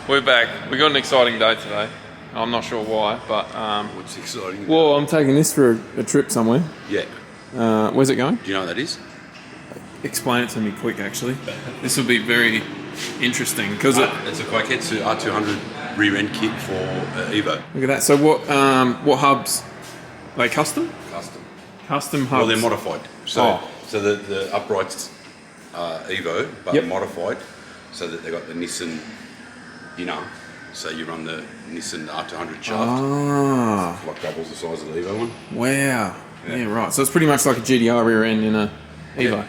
We're back. We got an exciting day today. I'm not sure why, but What's exciting? well, I'm taking this for a trip somewhere. Yeah. Where's it going? Do you know what that is? Explain it to me quick, actually. This will be very interesting because It's a Kaiketsu R200 re-rent kit for Evo. look at that. So what hubs? Are they custom? Custom hubs. Well, they're modified. So Oh. so the uprights are Evo, but Yep. modified, so that they got the Nissan inner. So you run the Nissan R200 shaft, Ah, like doubles the size of the Evo one. wow. Yeah, right. So it's pretty much like a GDR rear end in a Evo. Yeah.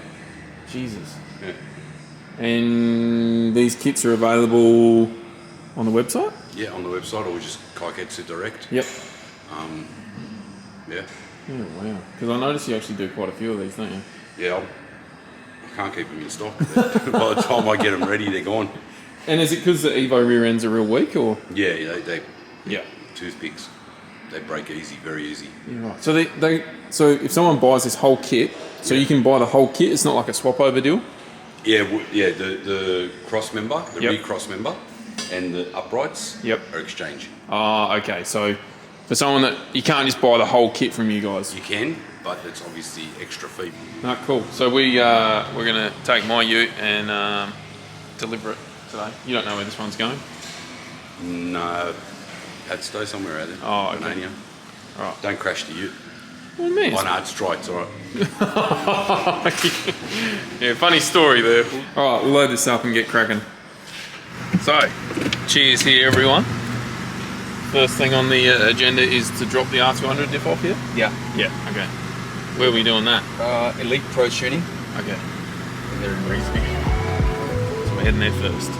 Jesus. Yeah. And these kits are available on the website? Yeah, on the website, or just Kaiketsu Direct. Yep. Yeah. Yeah, wow. Because I noticed you actually do quite a few of these, don't you? Yeah, I can't keep them in stock. By the time I get them ready, they're gone. And is it because the Evo rear ends are real weak, or? Yeah, they Yeah. toothpicks. They break easy, very easy. Yeah, right. So so if someone buys this whole kit, so you can buy the whole kit. It's not like a swap over deal. Yeah, the cross member, the Yep. recross member, and the uprights Yep. are exchange. Ah, okay. So for someone that you can't just buy the whole kit from you guys. You can, but it's obviously extra fee. Ah, cool. So we're gonna take my ute and deliver it today. You don't know where this one's going. No, Padstow somewhere out there. Oh, okay. Romania. Right. Don't crash the ute. Well, man. Oh no, it's dry. It's all right. Yeah, funny story there. All right, we'll load this up and get cracking. So, cheers here, everyone. First thing on the agenda is to drop the R200 diff off here. Yeah. Yeah. Okay. Where are we doing that? Elite Pro Tuning. Okay. And they're in Reesby. So we're heading there first.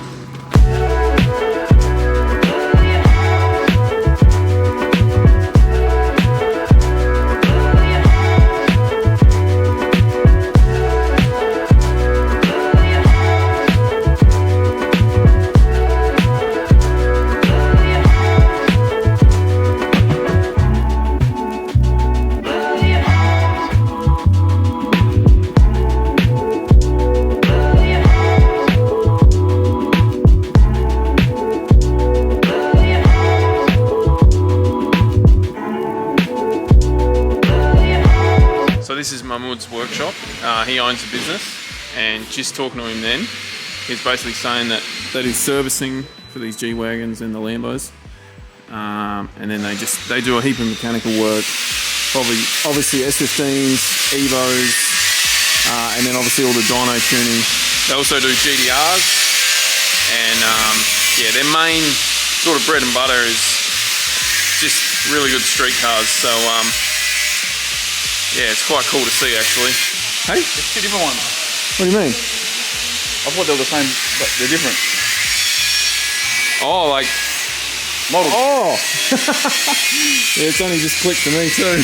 This is Mahmoud's workshop. He owns a business, and just talking to him then, he's basically saying that he's servicing for these G-Wagons and the Lambos, and then they do a heap of mechanical work, obviously S15s, Evos, and then obviously all the dyno tuning. They also do GDRs, and yeah, their main sort of bread and butter is just really good street cars. So yeah, it's quite cool to see, actually. Hey? It's two different ones. What do you mean? I thought they were the same, but they're different. Oh, like... Models. Oh! Yeah, it's only just clicked to me, too.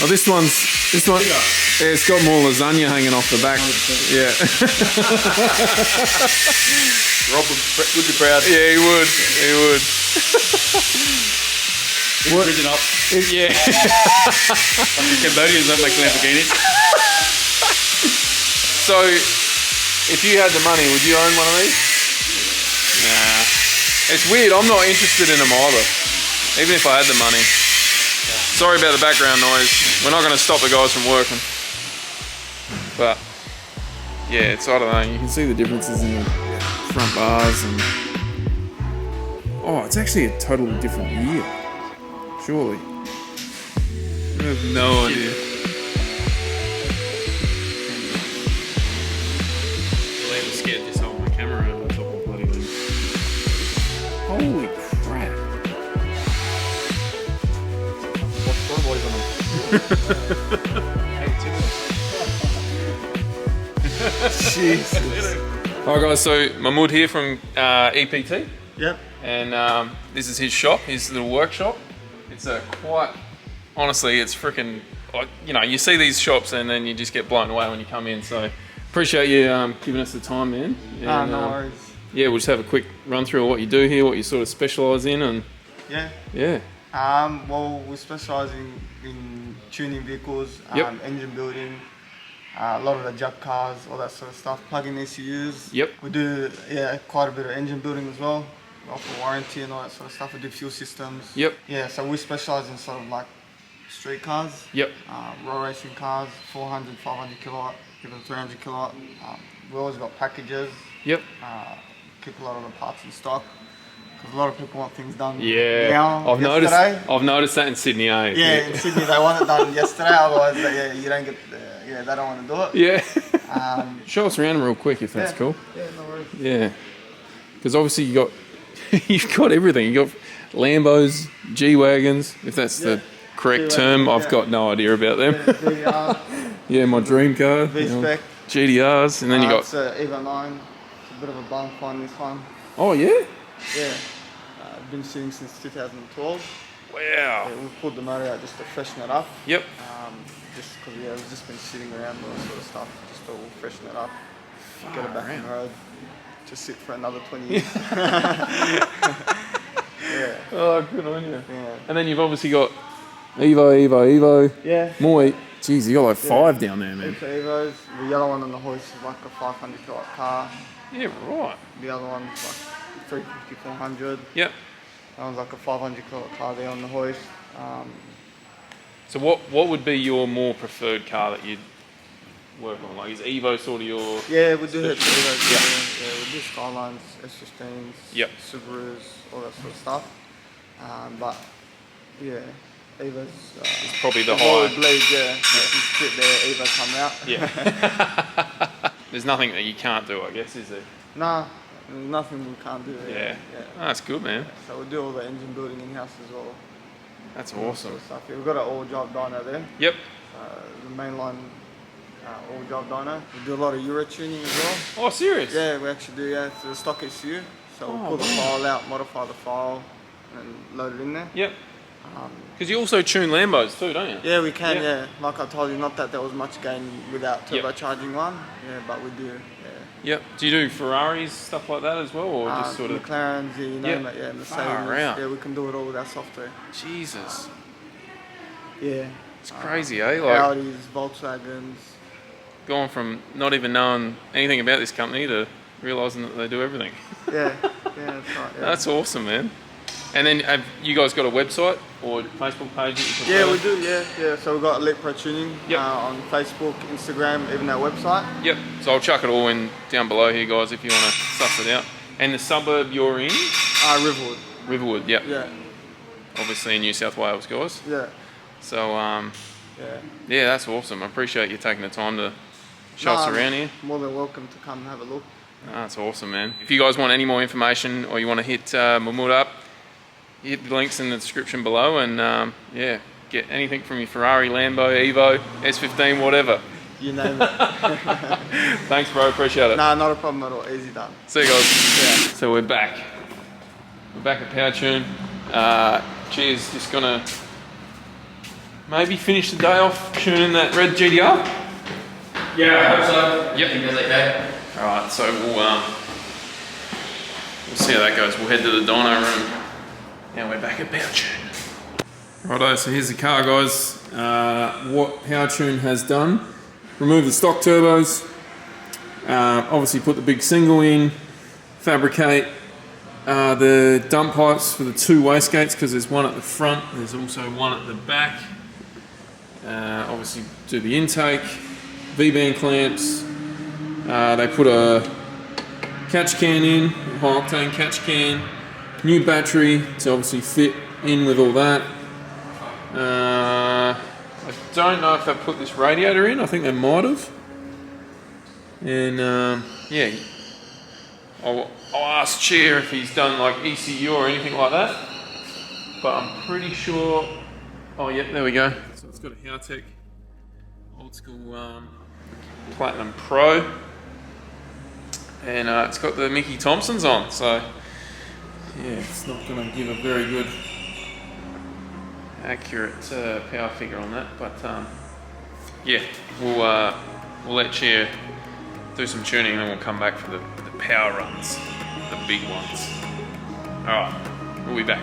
Oh, this one... Yeah, it's got more lasagna hanging off the back. 100%. Yeah. Rob would be proud. Yeah, he would. He would. What? Bridging up. Yeah. Cambodians don't make Lamborghinis. So, if you had the money, would you own one of these? Nah. It's weird, I'm not interested in them either. Even if I had the money. Sorry about the background noise. We're not going to stop the guys from working. But, yeah, it's, I don't know, you can see the differences in the front bars and... Oh, it's actually a totally different year. Surely. I have no idea. I'm scared this whole my camera over the top of bloody thing. Holy crap. What's the boys on them? Jesus. Alright guys, so Mahmoud here from EPT. Yep. And this is his shop, his little workshop. It's quite, honestly, it's freaking, like, you know, you see these shops and then you just get blown away when you come in. So appreciate you giving us the time, man. And, No worries. Yeah, we'll just have a quick run through of what you do here, what you sort of specialise in, and Yeah. yeah. Well, we specialize in tuning vehicles, Yep. engine building, A lot of the jug cars, all that sort of stuff. Plug-in ECUs. Yep. We do quite a bit of engine building as well. We offer warranty and all that sort of stuff. We do fuel systems. Yep. Yeah, so we specialize in sort of like street cars. Yep. Raw racing cars, 400, 500 kilowatt, even 300 kilowatt. We always got packages. Yep. Keep a lot of the parts in stock. Because a lot of people want things done Yeah. now, I've noticed that in Sydney, eh? Yeah, in Sydney they want it done yesterday, otherwise you don't get, they don't want to do it. Yeah. Show us around real quick if that's cool. Yeah, no worries. Yeah. Because obviously you've got everything. You got Lambos, G-Wagons, if that's the correct term. I've got no idea about them. Yeah, my dream car. V-Spec. GDRs, and then you got... It's an Evo 9. It's a bit of a bum find this one. Oh, yeah? Yeah. Been sitting since 2012. Wow. Yeah, we pulled the motor out just to freshen it up. Yep. Just because it's just been sitting around all that sort of stuff, just to freshen it up, get it back on the road, just sit for another 20 years. Yeah. Oh, good on you. Yeah. And then you've obviously got Evo. Yeah. More. Jeez, you got like 5 down there, man. Two Evos. The yellow one on the hoist is like a 500 kilowatt car. Yeah, right. The other one's like 350, 400. Yep. That one's like a 500 kilowatt car there on the hoist. So what would be your more preferred car that you'd work on? Like, is Evo sort of your... Yeah, we do hit Evos. Yeah, we do Skylines, S15s, Yep. Subarus, all that sort of stuff. But yeah, Evo's It's probably the high. high... Bleed, yeah. Sit there, Evo come out. Yeah. There's nothing that you can't do, I guess, is there? Nah, there's nothing we can't do. Yeah. Oh, that's good, man. So we do all the engine building in-house as well. That's All that awesome. sort of stuff. Yeah, we've got an all-job dyno there. Yep. The mainline all-job dyno. We do a lot of Euro tuning as well. Oh, serious? Yeah, we actually do, yeah. It's a stock ECU. So we'll pull the file out, modify the file, and load it in there. Yep. Because you also tune Lambos too, don't you? Yeah, we can, Yep. yeah. Like I told you, not that there was much gain without turbocharging one. Yeah, but we do, yeah. Yep. Do you do Ferraris, stuff like that as well, or just sort of... McLarens, yeah, you name it, yeah, Mercedes. Far out. Yeah, we can do it all with our software. Jesus. Yeah. It's crazy, eh? Like, Audis, Volkswagens. going from not even knowing anything about this company to realising that they do everything. Yeah, that's right. Yeah. That's awesome, man. And then have you guys got a website or Facebook page that you can Yeah, follow? we do, yeah. So we've got Elite Pro Tuning Yep. on Facebook, Instagram, even our website. Yep. So I'll chuck it all in down below here, guys, if you want to suss it out. And the suburb you're in? Riverwood. Riverwood, yep. Yeah, Obviously in New South Wales, guys. yeah, So, yeah. yeah, that's awesome. I appreciate you taking the time to show us around here. More than welcome to come and have a look. That's awesome, man. If you guys want any more information or you want to hit Mahmood up, hit the links in the description below and yeah, get anything from your Ferrari, Lambo, Evo, S15, whatever. You name it. Thanks, bro. Appreciate it. Nah, not a problem at all. Easy done. See you guys. Yeah. So we're back. We're back at Power Tune. Chea's just gonna maybe finish the day off tuning that red GDR. Yeah, I hope so. Yep. I think that's okay. Alright, so we'll see how that goes. We'll head to the dyno room. Now we're back at Power Tune. Righto, so here's the car, guys. What Power Tune has done: remove the stock turbos, obviously put the big single in, fabricate the dump pipes for the 2 wastegates, because there's one at the front, there's also one at the back. Obviously do the intake, V-band clamps. They put a catch can in, a high octane catch can, new battery to obviously fit in with all that. I don't know if they put this radiator in, I think they might have. And yeah, I'll ask Chea if he's done like ECU or anything like that, but I'm pretty sure. Oh yeah, there we go. So it's got a Howtech old school Platinum Pro, and it's got the Mickey Thompsons on, so yeah, it's not going to give a very good accurate power figure on that, but yeah, we'll let Chea do some tuning and then we'll come back for the power runs, the big ones. Alright, we'll be back.